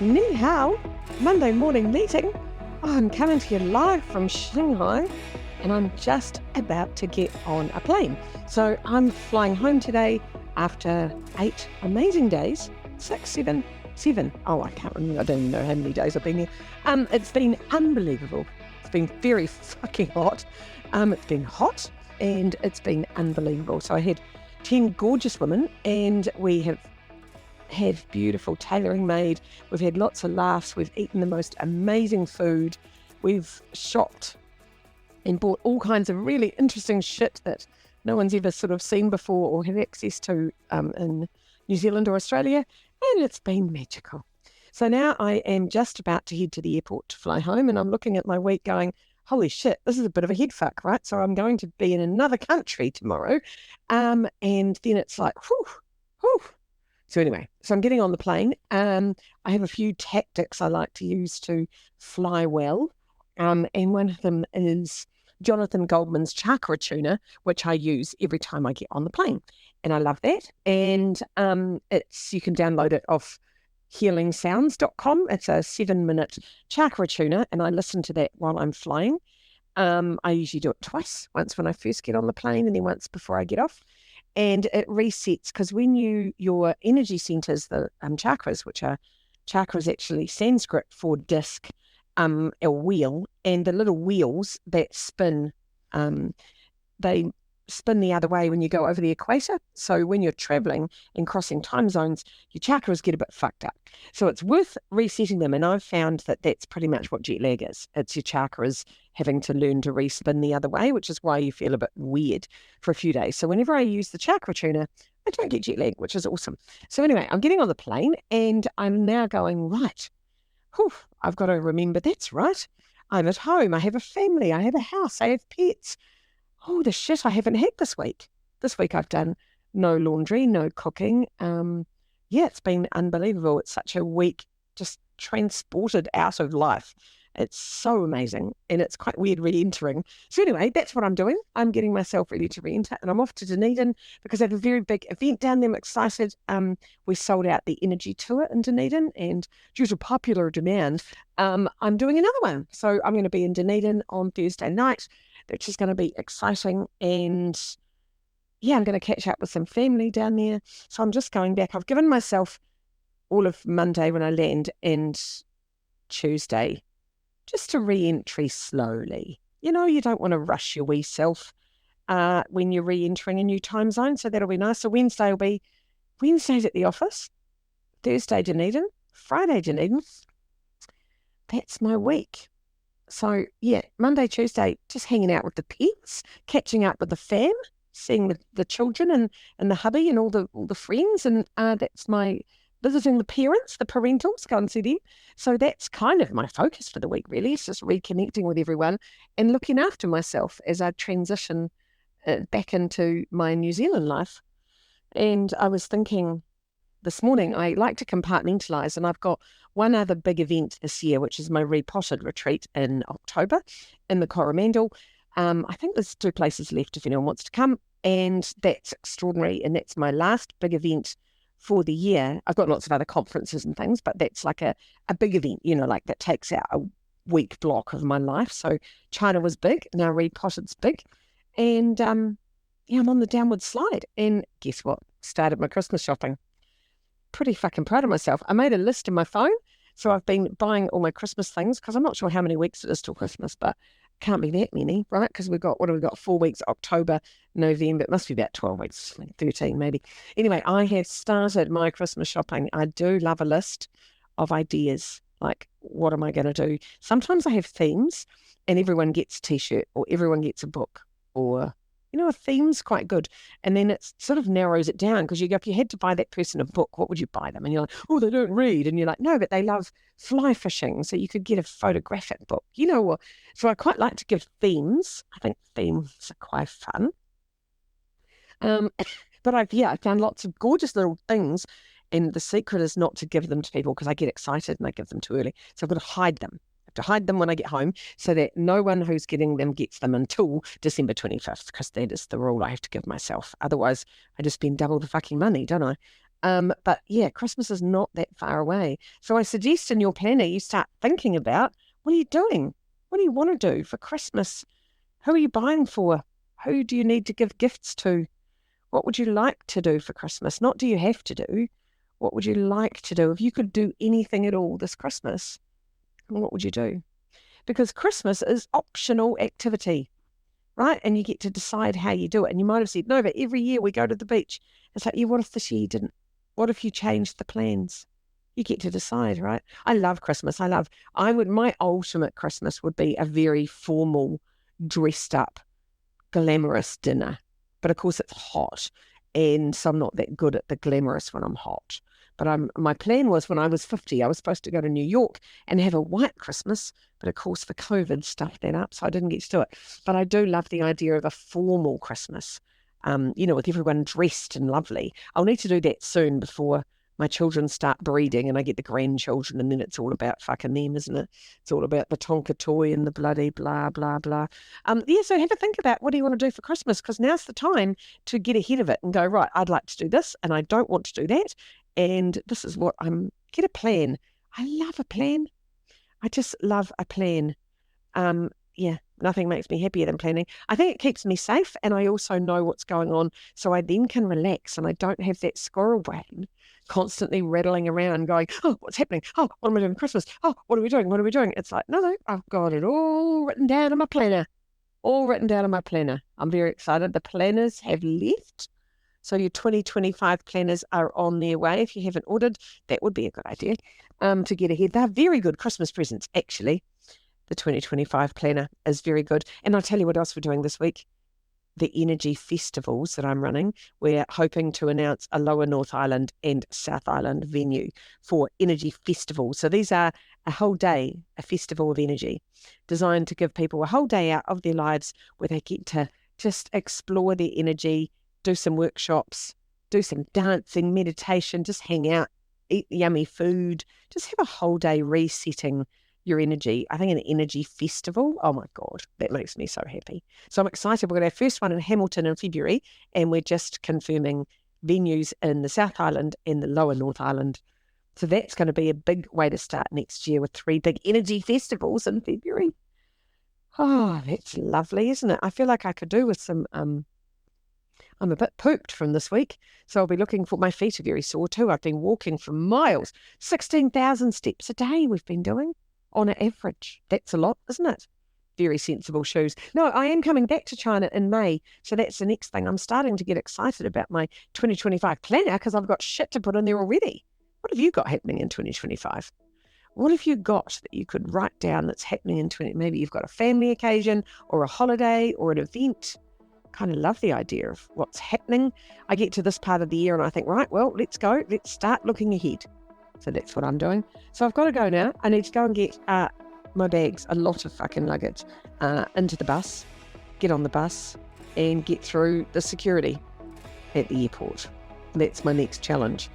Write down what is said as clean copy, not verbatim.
Ni hao, Monday morning meeting. I'm coming to you live from Shanghai and I'm just about to get on a plane. So I'm flying home today after 8 amazing days, 6, 7. Oh, I can't remember. I don't even know how many days I've been here. It's been unbelievable. It's been very fucking hot. It's been hot and it's been unbelievable. So I had 10 gorgeous women and we have had beautiful tailoring made. We've had lots of laughs. We've eaten the most amazing food. We've shopped and bought all kinds of really interesting shit that no one's ever sort of seen before or had access to in New Zealand or Australia. And it's been magical. So now I am just about to head to the airport to fly home and I'm looking at my week going, holy shit, this is a bit of a head fuck, right? So I'm going to be in another country tomorrow. And then it's like, whew. So anyway, so I'm getting on the plane. I have a few tactics I like to use to fly well. And one of them is Jonathan Goldman's Chakra tuner, which I use every time I get on the plane. And I love that. And you can download it off healingsounds.com. It's a 7-minute chakra tuner. And I listen to that while I'm flying. I usually do it twice, once when I first get on the plane and then once before I get off. And it resets because when your energy centers, the chakras, which are chakras actually Sanskrit for disc, a wheel, and the little wheels that spin, they spin the other way when you go over the equator. So when you're traveling and crossing time zones, your chakras get a bit fucked up. So it's worth resetting them. And I've found that that's pretty much what jet lag is. It's your chakras having to learn to respin the other way, which is why you feel a bit weird for a few days. So whenever I use the chakra tuner, I don't get jet lag, which is awesome. So anyway, I'm getting on the plane and I'm now going, right, I've got to remember that's right. I'm at home. I have a family. I have a house. I have pets. Oh, the shit I haven't had this week. This week I've done no laundry, no cooking. It's been unbelievable. It's such a week just transported out of life. It's so amazing and it's quite weird re-entering. So anyway, that's what I'm doing. I'm getting myself ready to re-enter and I'm off to Dunedin because I have a very big event down there. I'm excited. We sold out the energy tour in Dunedin and due to popular demand, I'm doing another one. So I'm going to be in Dunedin on Thursday night, which is going to be exciting. And yeah, I'm going to catch up with some family down there. So I'm just going back. I've given myself all of Monday when I land and Tuesday just to re-entry slowly. You know, you don't want to rush your wee self when you're re-entering a new time zone. So that'll be nice. So Wednesday's at the office, Thursday Dunedin, Friday Dunedin. That's my week. So yeah, Monday, Tuesday, just hanging out with the pets, catching up with the fam, seeing the children and the hubby and all the friends. And that's my visiting the parents, the parentals, go and see them. So that's kind of my focus for the week, really. It's just reconnecting with everyone and looking after myself as I transition back into my New Zealand life. And I was thinking this morning, I like to compartmentalize, and I've got one other big event this year, which is my Repotted retreat in October in the Coromandel. I think there's 2 places left if anyone wants to come, and that's extraordinary. And that's my last big event for the year. I've got lots of other conferences and things, but that's like a big event, you know, like that takes out a week block of my life. So China was big, now Repotted's big. And I'm on the downward slide. And guess what? Started my Christmas shopping. Pretty fucking proud of myself. I made a list in my phone. So I've been buying all my Christmas things because I'm not sure how many weeks it is till Christmas, but can't be that many, right? Because we've got 4 weeks, October, November. It must be about 12 weeks, 13 maybe. Anyway, I have started my Christmas shopping. I do love a list of ideas. Like, what am I going to do? Sometimes I have themes and everyone gets a t-shirt or everyone gets a book or, you know, a theme's quite good. And then it sort of narrows it down because you go, if you had to buy that person a book, what would you buy them? And you're like, oh, they don't read. And you're like, no, but they love fly fishing. So you could get a photographic book, you know. So I quite like to give themes. I think themes are quite fun. But I've found lots of gorgeous little things. And the secret is not to give them to people because I get excited and I give them too early. So I've got to hide them. I have to hide them when I get home so that no one who's getting them gets them until December 25th because that is the rule I have to give myself. Otherwise, I just spend double the fucking money, don't I? But yeah, Christmas is not that far away. So I suggest in your planner, you start thinking about, what are you doing? What do you want to do for Christmas? Who are you buying for? Who do you need to give gifts to? What would you like to do for Christmas? Not do you have to do. What would you like to do? If you could do anything at all this Christmas, what would you do? Because Christmas is optional activity, right? And you get to decide how you do it. And you might have said, no, but every year we go to the beach. It's like, yeah, what if this year you didn't? What if you changed the plans? You get to decide, right? I love Christmas. My ultimate Christmas would be a very formal, dressed up, glamorous dinner. But of course it's hot. And so I'm not that good at the glamorous when I'm hot. But my plan was when I was 50, I was supposed to go to New York and have a white Christmas. But of course the COVID stuffed that up, so I didn't get to do it. But I do love the idea of a formal Christmas, with everyone dressed and lovely. I'll need to do that soon before my children start breeding and I get the grandchildren, and then it's all about fucking them, isn't it? It's all about the Tonka toy and the bloody blah, blah, blah. So have a think about, what do you want to do for Christmas? Because now's the time to get ahead of it and go, right, I'd like to do this and I don't want to do that. And this is what get a plan. I love a plan. I just love a plan. Nothing makes me happier than planning. I think it keeps me safe, and I also know what's going on, so I then can relax and I don't have that squirrel brain constantly rattling around going, oh, what's happening? Oh, what am I doing for Christmas? Oh, what are we doing? What are we doing? It's like, no, I've got it all written down in my planner. I'm very excited. The planners have left. So your 2025 planners are on their way. If you haven't ordered, that would be a good idea to get ahead. They're very good Christmas presents, actually. The 2025 planner is very good. And I'll tell you what else we're doing this week. The energy festivals that I'm running, we're hoping to announce a Lower North Island and South Island venue for energy festivals. So these are a whole day, a festival of energy, designed to give people a whole day out of their lives where they get to just explore their energy, do some workshops, do some dancing, meditation, just hang out, eat yummy food, just have a whole day resetting your energy. I think an energy festival, oh my God, that makes me so happy. So I'm excited. We're going to have our first one in Hamilton in February, and we're just confirming venues in the South Island and the Lower North Island. So that's going to be a big way to start next year, with 3 big energy festivals in February. Oh, that's lovely, isn't it? I feel like I could do with some, I'm a bit pooped from this week, so I'll be looking for, my feet are very sore too. I've been walking for miles, 16,000 steps a day we've been doing. On an average. That's a lot, isn't it? Very sensible shoes. No, I am coming back to China in May, so that's the next thing. I'm starting to get excited about my 2025 planner because I've got shit to put in there already. What have you got happening in 2025? What have you got that you could write down that's happening in 20? Maybe you've got a family occasion or a holiday or an event. Kind of love the idea of what's happening. I get to this part of the year and I think, right, well, let's go. Let's start looking ahead. So that's what I'm doing. So I've got to go now. I need to go and get my bags, a lot of fucking luggage, into the bus, get on the bus and get through the security at the airport. That's my next challenge.